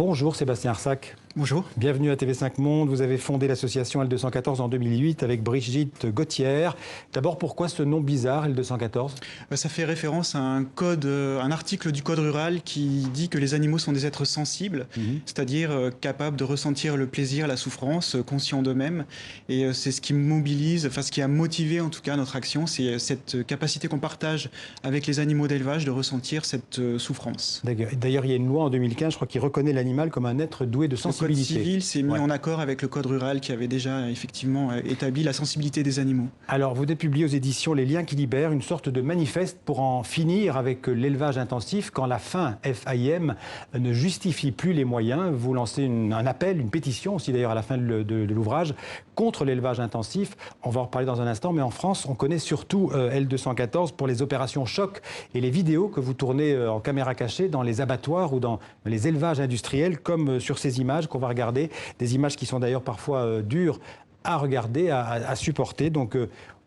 Bonjour Sébastien Arsac. Bonjour. Bienvenue à TV5 Monde. Vous avez fondé l'association L214 en 2008 avec Brigitte Gauthière. D'abord, pourquoi ce nom bizarre, L214 ? Ça fait référence à un article du Code rural qui dit que les animaux sont des êtres sensibles, c'est-à-dire capables de ressentir le plaisir, la souffrance, conscients d'eux-mêmes. Et c'est ce qui mobilise, enfin ce qui a motivé en tout cas notre action, c'est cette capacité qu'on partage avec les animaux d'élevage de ressentir cette souffrance. D'ailleurs, il y a une loi en 2015, je crois, qui reconnaît l'animal comme un être doué de sensibilité. Le Code civil s'est mis en accord avec le Code rural qui avait déjà effectivement établi la sensibilité des animaux. Alors, vous publiez aux éditions Les Liens qui libèrent une sorte de manifeste pour en finir avec l'élevage intensif quand la fin, FAIM, ne justifie plus les moyens. Vous lancez un appel, une pétition aussi d'ailleurs à la fin de l'ouvrage contre l'élevage intensif. On va en reparler dans un instant, mais en France, on connaît surtout L214 pour les opérations choc et les vidéos que vous tournez en caméra cachée dans les abattoirs ou dans les élevages industriels, comme sur ces images qu'on va regarder, des images qui sont d'ailleurs parfois dures à regarder, à supporter. Donc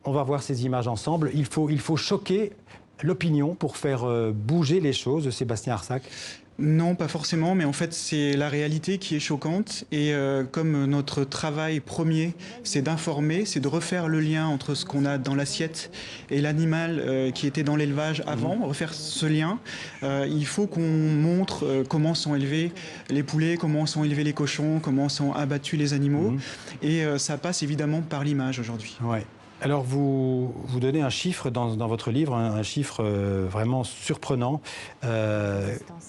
on va voir ces images ensemble. Il faut choquer l'opinion pour faire bouger les choses, Sébastien Arsac. Non, pas forcément, mais en fait, c'est la réalité qui est choquante. Et comme notre travail premier, c'est d'informer, c'est de refaire le lien entre ce qu'on a dans l'assiette et l'animal qui était dans l'élevage avant, refaire ce lien, il faut qu'on montre comment sont élevés les poulets, comment sont élevés les cochons, comment sont abattus les animaux. Et ça passe évidemment par l'image aujourd'hui. Ouais. Alors, vous donnez un chiffre dans votre livre, un chiffre vraiment surprenant.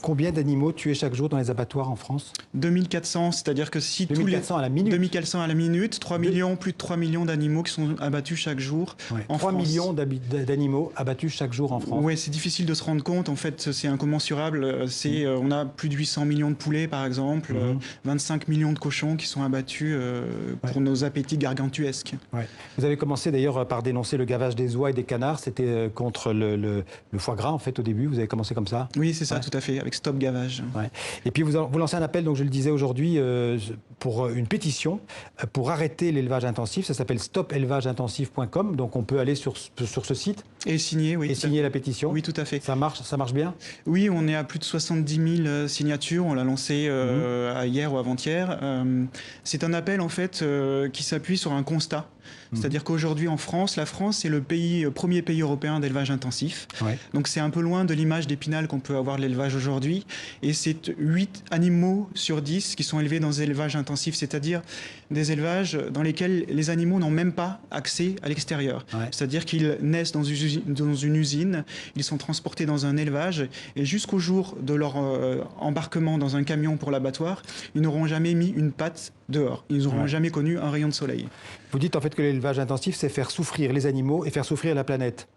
Combien d'animaux tués chaque jour dans les abattoirs en France ? 2400, c'est-à-dire que si 2400 à la minute. 2400 à la minute, 3 millions, plus de 3 millions d'animaux qui sont abattus chaque jour en 3 France. millions d'animaux abattus chaque jour en France. Oui, c'est difficile de se rendre compte. En fait, c'est incommensurable. On a plus de 800 millions de poulets, par exemple, 25 millions de cochons qui sont abattus pour nos appétits gargantuesques. Ouais. Vous avez commencé d'ailleurs par dénoncer le gavage des oies et des canards. C'était contre le foie gras, en fait, au début. Vous avez commencé comme ça ? Oui, c'est ça, tout à fait, avec Stop Gavage. Ouais. Et puis, vous lancez un appel, donc je le disais aujourd'hui, pour une pétition pour arrêter l'élevage intensif. Ça s'appelle stopélevageintensif.com. Donc, on peut aller sur ce site. Et signer, oui. Et signer la pétition. Oui, tout à fait. Ça marche bien ? Oui, on est à plus de 70 000 signatures. On l'a lancé hier ou avant-hier. C'est un appel, en fait, qui s'appuie sur un constat. C'est-à-dire qu'aujourd'hui, en France, la France est le premier pays européen d'élevage intensif. Ouais. Donc, c'est un peu loin de l'image d'Épinal qu'on peut avoir de l'élevage aujourd'hui. Et c'est 8 animaux sur 10 qui sont élevés dans des élevages intensifs, c'est-à-dire des élevages dans lesquels les animaux n'ont même pas accès à l'extérieur. Ouais. C'est-à-dire qu'ils naissent dans une usine, ils sont transportés dans un élevage, et jusqu'au jour de leur embarquement dans un camion pour l'abattoir, ils n'auront jamais mis une patte dehors. Ils n'auront jamais connu un rayon de soleil. Vous dites en fait que l'élevage intensif, c'est faire souffrir les animaux et faire souffrir la planète.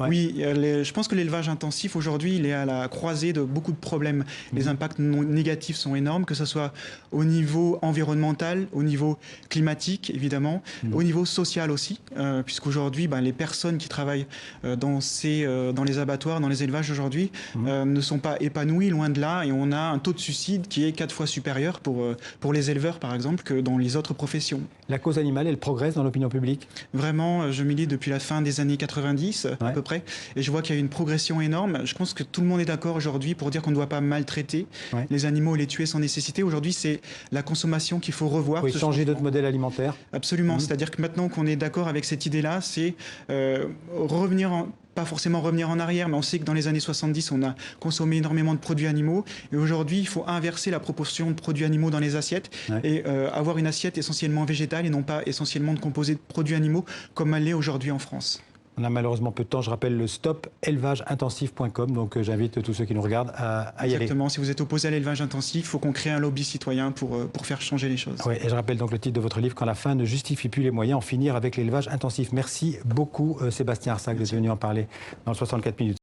Ouais. Oui, je pense que l'élevage intensif, aujourd'hui, il est à la croisée de beaucoup de problèmes. Les impacts négatifs sont énormes, que ce soit au niveau environnemental, au niveau climatique, évidemment, au niveau social aussi, puisqu'aujourd'hui, les personnes qui travaillent dans les abattoirs, dans les élevages aujourd'hui, ne sont pas épanouies, loin de là, et on a un taux de suicide qui est 4 fois supérieur pour les éleveurs, par exemple, que dans les autres professions. La cause animale, elle progresse dans l'opinion publique ? Vraiment, je milite depuis la fin des années 90, à peu près. Et je vois qu'il y a une progression énorme. Je pense que tout le monde est d'accord aujourd'hui pour dire qu'on ne doit pas maltraiter les animaux et les tuer sans nécessité. Aujourd'hui, c'est la consommation qu'il faut revoir. Il faut changer notre modèle alimentaire. Absolument. C'est-à-dire que maintenant qu'on est d'accord avec cette idée-là, c'est pas forcément revenir en arrière, mais on sait que dans les années 70, on a consommé énormément de produits animaux. Et aujourd'hui, il faut inverser la proportion de produits animaux dans les assiettes et avoir une assiette essentiellement végétale et non pas essentiellement composée de produits animaux comme elle l'est aujourd'hui en France. On a malheureusement peu de temps. Je rappelle le stopélevageintensif.com. Donc j'invite tous ceux qui nous regardent à y aller. Exactement. Si vous êtes opposé à l'élevage intensif, il faut qu'on crée un lobby citoyen pour faire changer les choses. Oui, et je rappelle donc le titre de votre livre, Quand la fin ne justifie plus les moyens, en finir avec l'élevage intensif. Merci beaucoup Sébastien Arsac d'être venu en parler dans le 64 minutes.